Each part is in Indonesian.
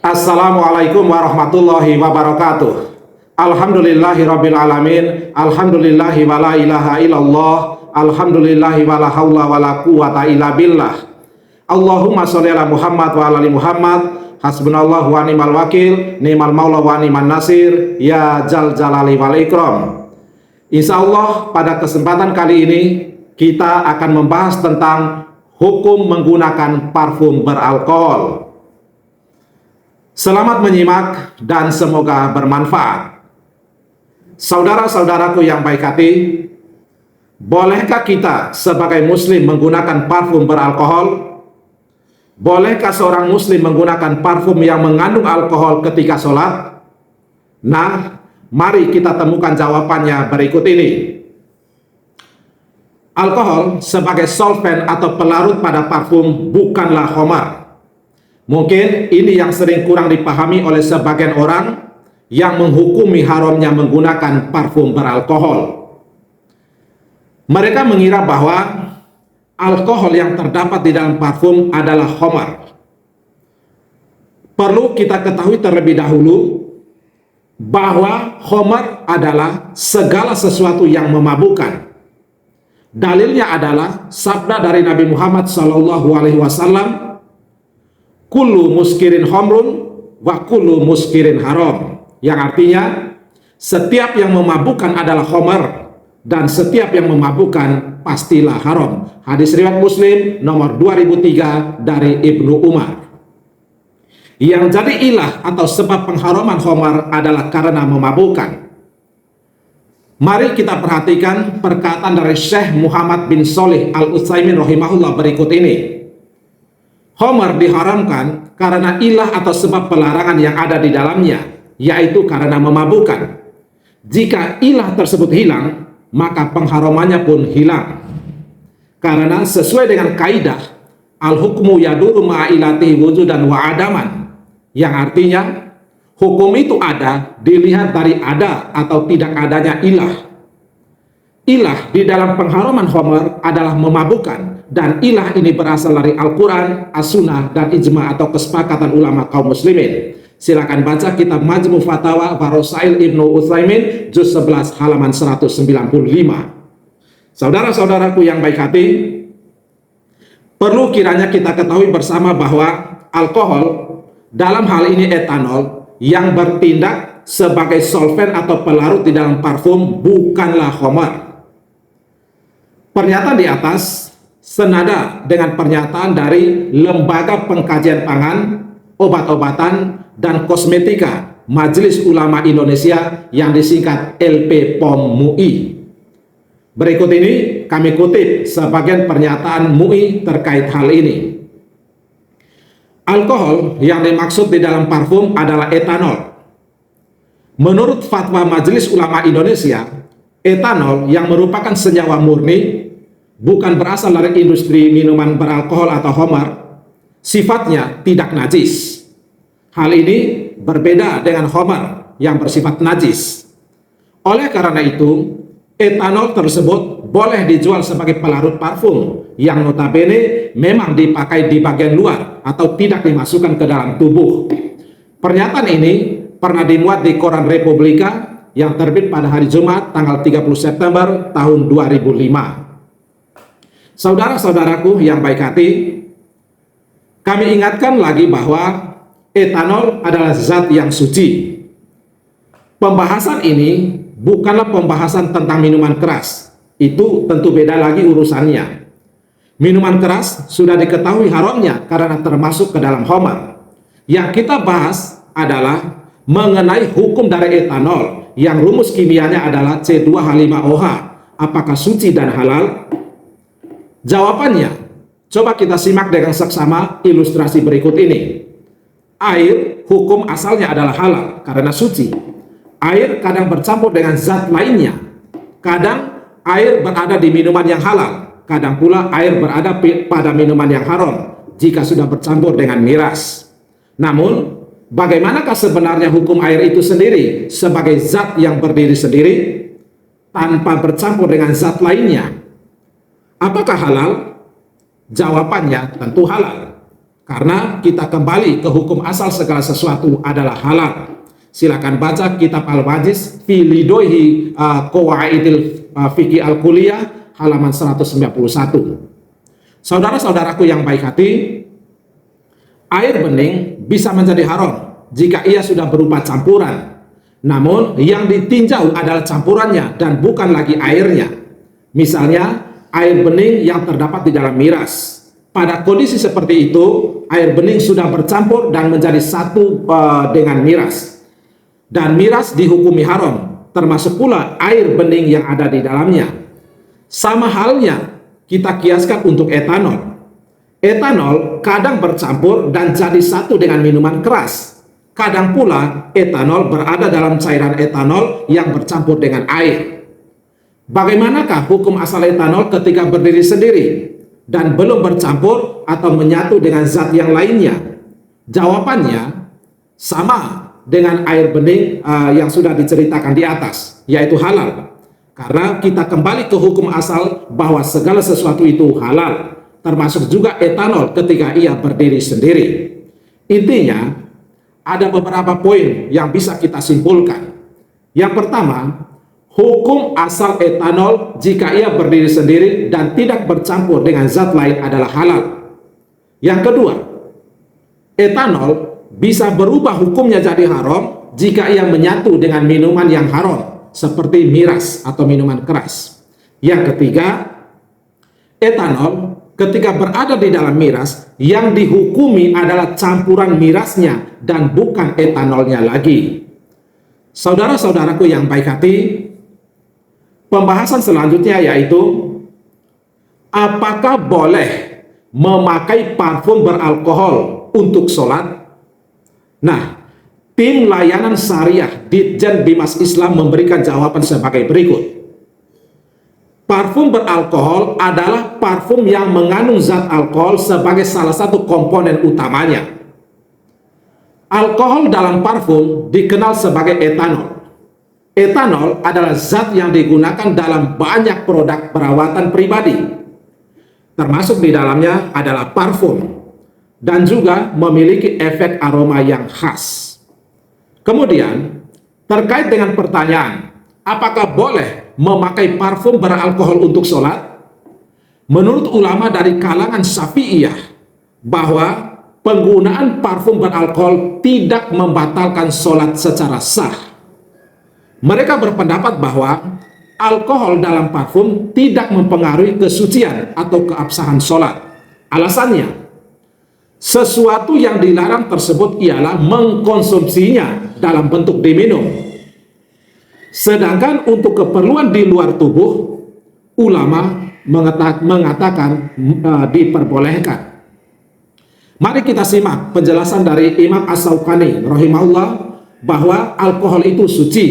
Assalamualaikum warahmatullahi wabarakatuh. Alhamdulillahirabbil alamin. Alhamdulillahi wala ilaha illallah. Alhamdulillahi wala haula wala quwata illa billah. Allahumma sholli ala Muhammad wa ala ali Muhammad. Hasbunallahu wa ni'mal wakil, ni'mal maula wa ni'man nasir, ya jal jalali wal ikram. Insyaallah pada kesempatan kali ini kita akan membahas tentang hukum menggunakan parfum beralkohol. Selamat menyimak dan semoga bermanfaat. Saudara-saudaraku yang baik hati, bolehkah kita sebagai muslim menggunakan parfum beralkohol? Bolehkah seorang muslim menggunakan parfum yang mengandung alkohol ketika sholat? Nah, mari kita temukan jawabannya berikut ini. Alkohol sebagai solvent atau pelarut pada parfum bukanlah khamar. Mungkin ini yang sering kurang dipahami oleh sebagian orang yang menghukumi haramnya menggunakan parfum beralkohol. Mereka mengira bahwa alkohol yang terdapat di dalam parfum adalah khamar. Perlu kita ketahui terlebih dahulu bahwa khamar adalah segala sesuatu yang memabukkan. Dalilnya adalah sabda dari Nabi Muhammad SAW, kullu muskirin khamrun wa kullu muskirin haram, yang artinya setiap yang memabukkan adalah khamar dan setiap yang memabukkan pastilah haram. Hadis riwayat Muslim nomor 2003 dari Ibnu Umar. Yang jadi ilah atau sebab pengharaman khamar adalah karena memabukkan. Mari kita perhatikan perkataan dari Syekh Muhammad bin Shalih Al-Utsaimin rahimahullah berikut ini. Khamar diharamkan karena ilah atau sebab pelarangan yang ada di dalamnya, yaitu karena memabukkan. Jika ilah tersebut hilang, maka pengharamannya pun hilang. Karena sesuai dengan kaidah al-hukmu yaduru ma'ilatihi wujudan wa adaman, yang artinya hukum itu ada dilihat dari ada atau tidak adanya ilah. Ilah di dalam pengharaman khamar adalah memabukkan, dan ilah ini berasal dari Al-Quran, As-Sunnah, dan ijma atau kesepakatan ulama kaum muslimin. Silakan baca kitab Majmu' Fatawa wa Rasail Ibnu Utsaimin juz 11 halaman 195. Saudara-saudaraku yang baik hati, perlu kiranya kita ketahui bersama bahwa alkohol, dalam hal ini etanol, yang bertindak sebagai solvent atau pelarut di dalam parfum bukanlah khamar. Pernyataan di atas senada dengan pernyataan dari Lembaga Pengkajian Pangan, Obat-obatan, dan Kosmetika Majelis Ulama Indonesia yang disingkat LP-POM MUI. Berikut ini kami kutip sebagian pernyataan MUI terkait hal ini. Alkohol yang dimaksud di dalam parfum adalah etanol. Menurut fatwa Majelis Ulama Indonesia, etanol yang merupakan senyawa murni bukan berasal dari industri minuman beralkohol atau khamar, sifatnya tidak najis. Hal ini berbeda dengan khamar yang bersifat najis. Oleh karena itu, etanol tersebut boleh dijual sebagai pelarut parfum yang notabene memang dipakai di bagian luar atau tidak dimasukkan ke dalam tubuh. Pernyataan ini pernah dimuat di Koran Republika yang terbit pada hari Jumat tanggal 30 September tahun 2005. Saudara-saudaraku yang baik hati, kami ingatkan lagi bahwa etanol adalah zat yang suci. Pembahasan ini bukanlah pembahasan tentang minuman keras. Itu tentu beda lagi urusannya. Minuman keras sudah diketahui haramnya karena termasuk ke dalam khamar. Yang kita bahas adalah mengenai hukum dari etanol yang rumus kimianya adalah C2H5OH. Apakah suci dan halal? Jawabannya, coba kita simak dengan seksama ilustrasi berikut ini. Air, hukum asalnya adalah halal karena suci. Air kadang bercampur dengan zat lainnya. Kadang air berada di minuman yang halal, kadang pula air berada pada minuman yang haram jika sudah bercampur dengan miras. Namun, bagaimanakah sebenarnya hukum air itu sendiri sebagai zat yang berdiri sendiri tanpa bercampur dengan zat lainnya? Apakah halal? Jawabannya tentu halal. Karena kita kembali ke hukum asal segala sesuatu adalah halal. Silakan baca kitab Al-Wajiz fi lidohi qawaidil fiqih al-kuliah halaman 191. Saudara-saudaraku yang baik hati, air bening bisa menjadi haram jika ia sudah berupa campuran. Namun yang ditinjau adalah campurannya dan bukan lagi airnya. Misalnya air bening yang terdapat di dalam miras. Pada kondisi seperti itu, air bening sudah bercampur dan menjadi satu dengan miras. Dan miras dihukumi haram, termasuk pula air bening yang ada di dalamnya. Sama halnya kita kiaskan untuk etanol. Etanol kadang bercampur dan jadi satu dengan minuman keras. Kadang pula etanol berada dalam cairan etanol yang bercampur dengan air. Bagaimanakah hukum asal etanol ketika berdiri sendiri dan belum bercampur atau menyatu dengan zat yang lainnya? Jawabannya sama dengan air bening yang sudah diceritakan di atas, yaitu halal. Karena kita kembali ke hukum asal bahwa segala sesuatu itu halal, termasuk juga etanol ketika ia berdiri sendiri. Intinya, ada beberapa poin yang bisa kita simpulkan. Yang pertama, hukum asal etanol jika ia berdiri sendiri dan tidak bercampur dengan zat lain adalah halal. Yang kedua, etanol bisa berubah hukumnya jadi haram jika ia menyatu dengan minuman yang haram seperti miras atau minuman keras. Yang ketiga, etanol ketika berada di dalam miras yang dihukumi adalah campuran mirasnya dan bukan etanolnya lagi. Saudara-saudaraku yang baik hati, pembahasan selanjutnya yaitu apakah boleh memakai parfum beralkohol untuk sholat? Nah, tim layanan syariah Ditjen Bimas Islam memberikan jawaban sebagai berikut. Parfum beralkohol adalah parfum yang mengandung zat alkohol sebagai salah satu komponen utamanya. Alkohol dalam parfum dikenal sebagai etanol. Etanol adalah zat yang digunakan dalam banyak produk perawatan pribadi. Termasuk di dalamnya adalah parfum dan juga memiliki efek aroma yang khas. Kemudian, terkait dengan pertanyaan, apakah boleh memakai parfum beralkohol untuk sholat? Menurut ulama dari kalangan Syafi'iyah, bahwa penggunaan parfum beralkohol tidak membatalkan sholat secara sah. Mereka berpendapat bahwa alkohol dalam parfum tidak mempengaruhi kesucian atau keabsahan sholat. Alasannya, sesuatu yang dilarang tersebut ialah mengkonsumsinya dalam bentuk diminum. Sedangkan untuk keperluan di luar tubuh, ulama mengatakan diperbolehkan. Mari kita simak penjelasan dari Imam As-Syaukani rahimahullah bahwa alkohol itu suci.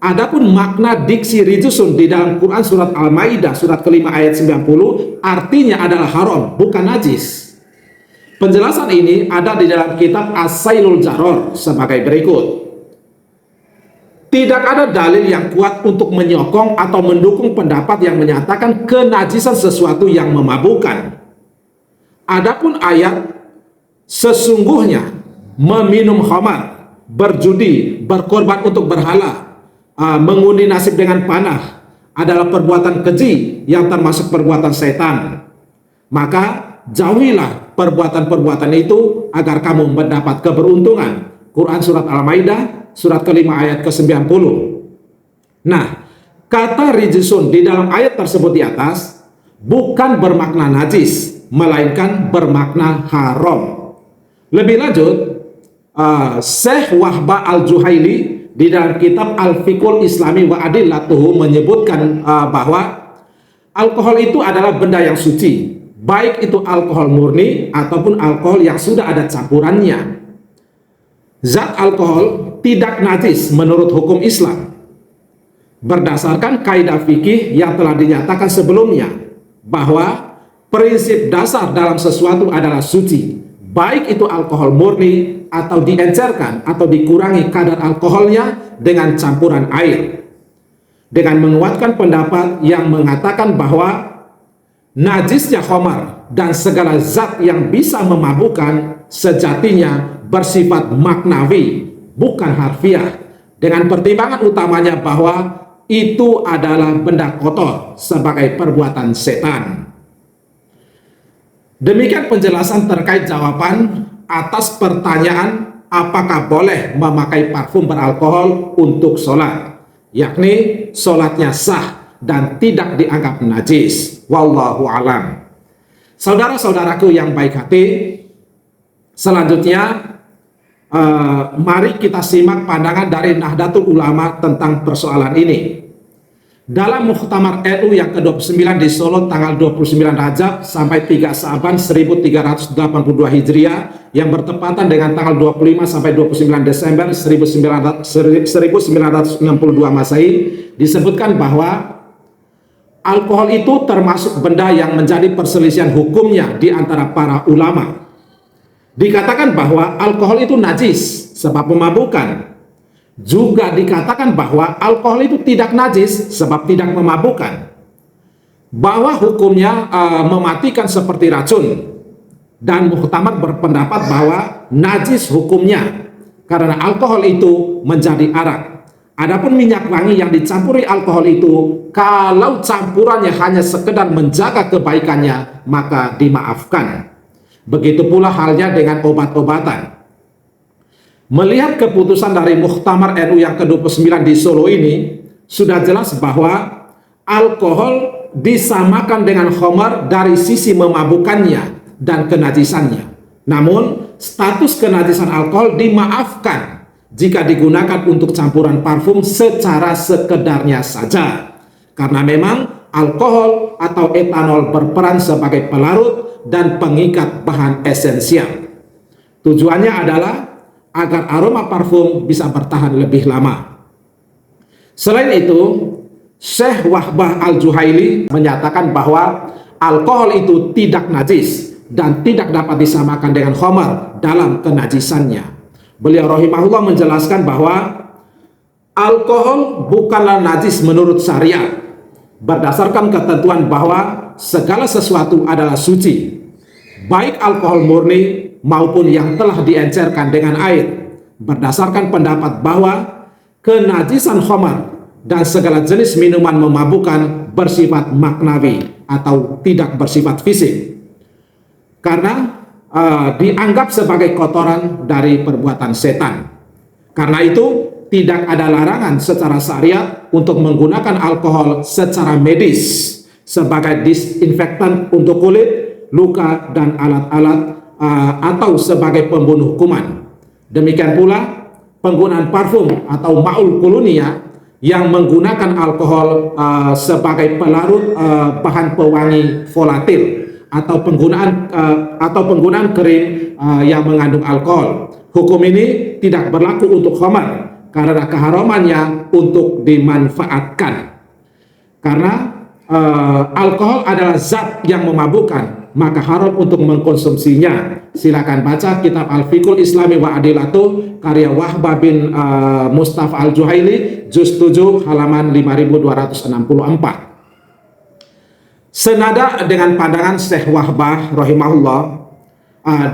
Adapun makna diksi rijusun di dalam Quran surat Al-Maidah surat kelima ayat 90 artinya adalah haram, bukan najis. Penjelasan ini ada di dalam kitab As-Sailul Jaror sebagai berikut. Tidak ada dalil yang kuat untuk menyokong atau mendukung pendapat yang menyatakan kenajisan sesuatu yang memabukkan. Adapun ayat sesungguhnya meminum khamar, berjudi, berkorban untuk berhala, mengundi nasib dengan panah adalah perbuatan keji yang termasuk perbuatan setan. Maka jauhilah perbuatan-perbuatan itu agar kamu mendapat keberuntungan. Quran surat Al-Maidah surat kelima ayat ke-90. Nah, kata rijisun di dalam ayat tersebut di atas bukan bermakna najis, melainkan bermakna haram. Lebih lanjut, Syekh Wahbah Al-Juhaili di dalam kitab Al-Fiqhul Islami wa Adillatuhu menyebutkan bahwa alkohol itu adalah benda yang suci, baik itu alkohol murni ataupun alkohol yang sudah ada campurannya. Zat alkohol tidak najis menurut hukum Islam. Berdasarkan kaidah fikih yang telah dinyatakan sebelumnya, bahwa prinsip dasar dalam sesuatu adalah suci, baik itu alkohol murni atau diencerkan atau dikurangi kadar alkoholnya dengan campuran air. Dengan menguatkan pendapat yang mengatakan bahwa Najisnya khamar dan segala zat yang bisa memabukkan sejatinya bersifat maknawi, bukan harfiah, dengan pertimbangan utamanya bahwa itu adalah benda kotor sebagai perbuatan setan. Demikian penjelasan terkait jawaban atas pertanyaan apakah boleh memakai parfum beralkohol untuk sholat, yakni sholatnya sah dan tidak dianggap najis. Wallahu alam. Saudara-saudaraku yang baik hati, selanjutnya mari kita simak pandangan dari Nahdlatul Ulama tentang persoalan ini. Dalam Muktamar NU yang ke-29 di Solo tanggal 29 Rajab sampai 3 Sa'ban 1382 Hijriah yang bertepatan dengan tanggal 25 sampai 29 Desember 1962 Masehi, disebutkan bahwa alkohol itu termasuk benda yang menjadi perselisihan hukumnya di antara para ulama. Dikatakan bahwa alkohol itu najis sebab memabukkan. Juga dikatakan bahwa alkohol itu tidak najis sebab tidak memabukkan. Bahwa hukumnya mematikan seperti racun. Dan Muhtamar berpendapat bahwa najis hukumnya karena alkohol itu menjadi arak. Adapun minyak wangi yang dicampuri alkohol itu, kalau campurannya hanya sekedar menjaga kebaikannya, maka dimaafkan. Begitu pula halnya dengan obat-obatan. Melihat keputusan dari Muktamar NU yang ke-29 di Solo ini, sudah jelas bahwa alkohol disamakan dengan khamar dari sisi memabukannya dan kenajisannya. Namun, status kenajisan alkohol dimaafkan jika digunakan untuk campuran parfum secara sekedarnya saja. Karena memang alkohol atau etanol berperan sebagai pelarut dan pengikat bahan esensial. Tujuannya adalah agar aroma parfum bisa bertahan lebih lama. Selain itu, Syekh Wahbah Al-Juhaili menyatakan bahwa alkohol itu tidak najis dan tidak dapat disamakan dengan khamar dalam kenajisannya. Beliau rahimahullah menjelaskan bahwa alkohol bukanlah najis menurut syariat, berdasarkan ketentuan bahwa segala sesuatu adalah suci, baik alkohol murni maupun yang telah diencerkan dengan air, berdasarkan pendapat bahwa kenajisan khamar dan segala jenis minuman memabukkan bersifat maknawi atau tidak bersifat fisik, karena dianggap sebagai kotoran dari perbuatan setan. Karena itu tidak ada larangan secara syariat untuk menggunakan alkohol secara medis sebagai disinfektan untuk kulit, luka, dan alat-alat atau sebagai pembunuh kuman. Demikian pula penggunaan parfum atau ma'ul kolonia yang menggunakan alkohol sebagai pelarut bahan pewangi volatil, atau penggunaan krim yang mengandung alkohol. Hukum ini tidak berlaku untuk khamar karena keharamannya untuk dimanfaatkan. Karena alkohol adalah zat yang memabukkan, maka haram untuk mengkonsumsinya. Silakan baca kitab Al-Fiqhul Islami wa Adilatuh karya Wahbah bin Mustafa Al-Juhaili, juz 7 halaman 5264. Senada dengan pandangan Syekh Wahbah rahimahullah,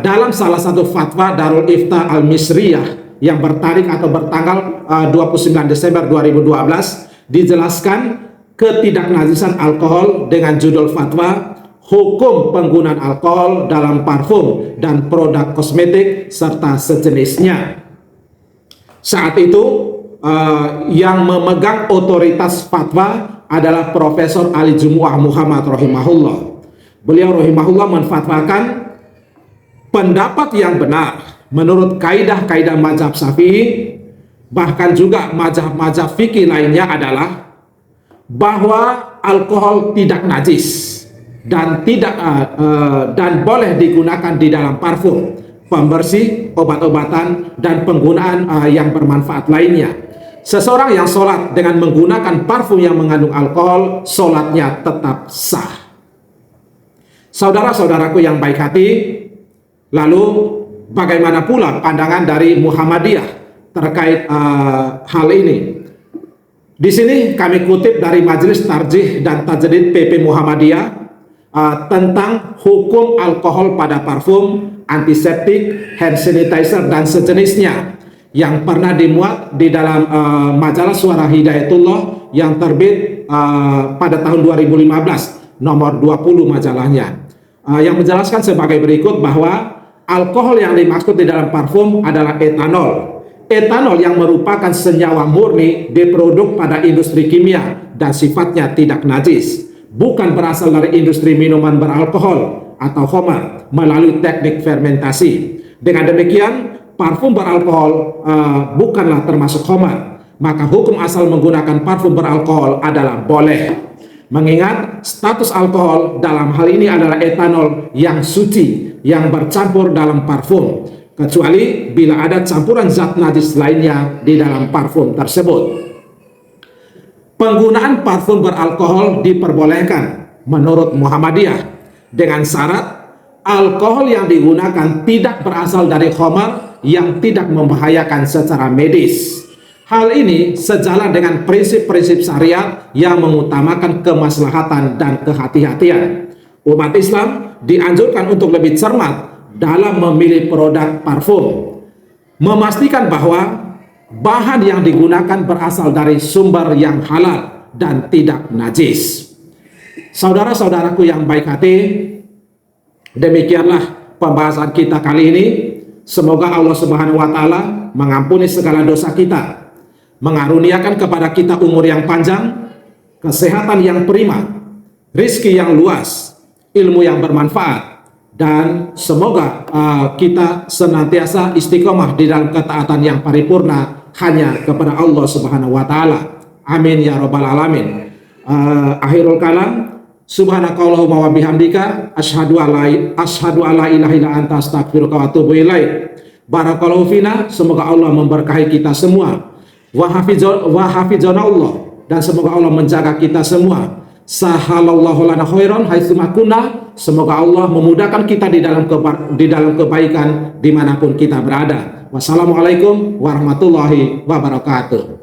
dalam salah satu fatwa Darul Ifta Al-Misriyah yang bertarik atau bertanggal 29 Desember 2012, dijelaskan ketidaknajisan alkohol dengan judul fatwa hukum penggunaan alkohol dalam parfum dan produk kosmetik serta sejenisnya. Saat itu yang memegang otoritas fatwa adalah Profesor Ali Jumu'ah Muhammad rahimahullah. Beliau rahimahullah menfatwakan pendapat yang benar menurut kaidah-kaidah mazhab Syafi'i, bahkan juga mazhab-mazhab fikih lainnya adalah bahwa alkohol tidak najis dan dan boleh digunakan di dalam parfum, pembersih, obat-obatan, dan penggunaan yang bermanfaat lainnya. Seseorang yang sholat dengan menggunakan parfum yang mengandung alkohol, sholatnya tetap sah. Saudara-saudaraku yang baik hati, lalu bagaimana pula pandangan dari Muhammadiyah terkait hal ini? Di sini kami kutip dari Majelis Tarjih dan Tajdid PP Muhammadiyah. tentang hukum alkohol pada parfum, antiseptik, hand sanitizer, dan sejenisnya yang pernah dimuat di dalam majalah Suara Hidayatullah yang terbit pada tahun 2015, nomor 20 majalahnya, yang menjelaskan sebagai berikut bahwa alkohol yang dimaksud di dalam parfum adalah etanol. Etanol yang merupakan senyawa murni diproduk pada industri kimia dan sifatnya tidak najis, bukan berasal dari industri minuman beralkohol atau khamar melalui teknik fermentasi. Dengan demikian, parfum beralkohol bukanlah termasuk khamar, maka hukum asal menggunakan parfum beralkohol adalah boleh. Mengingat status alkohol dalam hal ini adalah etanol yang suci yang bercampur dalam parfum, kecuali bila ada campuran zat najis lainnya di dalam parfum tersebut. Penggunaan parfum beralkohol diperbolehkan menurut Muhammadiyah dengan syarat alkohol yang digunakan tidak berasal dari khamar yang tidak membahayakan secara medis. Hal ini sejalan dengan prinsip-prinsip syariat yang mengutamakan kemaslahatan dan kehati-hatian. Umat Islam dianjurkan untuk lebih cermat dalam memilih produk parfum, memastikan bahwa bahan yang digunakan berasal dari sumber yang halal dan tidak najis. Saudara-saudaraku yang baik hati, demikianlah pembahasan kita kali ini. Semoga Allah Subhanahu wa taala mengampuni segala dosa kita, mengaruniakan kepada kita umur yang panjang, kesehatan yang prima, rizki yang luas, ilmu yang bermanfaat, dan semoga kita senantiasa istiqomah di dalam ketaatan yang paripurna hanya kepada Allah Subhanahu wa taala. Amin ya rabbal alamin. Akhirul kalam, subhanakallahumma wa bihamdika asyhadu alla ilaha illa anta astaghfiruka wa atubu ilaik. Barakallahu fina, semoga Allah memberkahi kita semua. Wa hafizana Allah, dan semoga Allah menjaga kita semua. Sahalallahu lana khairan haitsu kunna, semoga Allah memudahkan kita di dalam kebaikan dimanapun kita berada. Wassalamualaikum warahmatullahi wabarakatuh.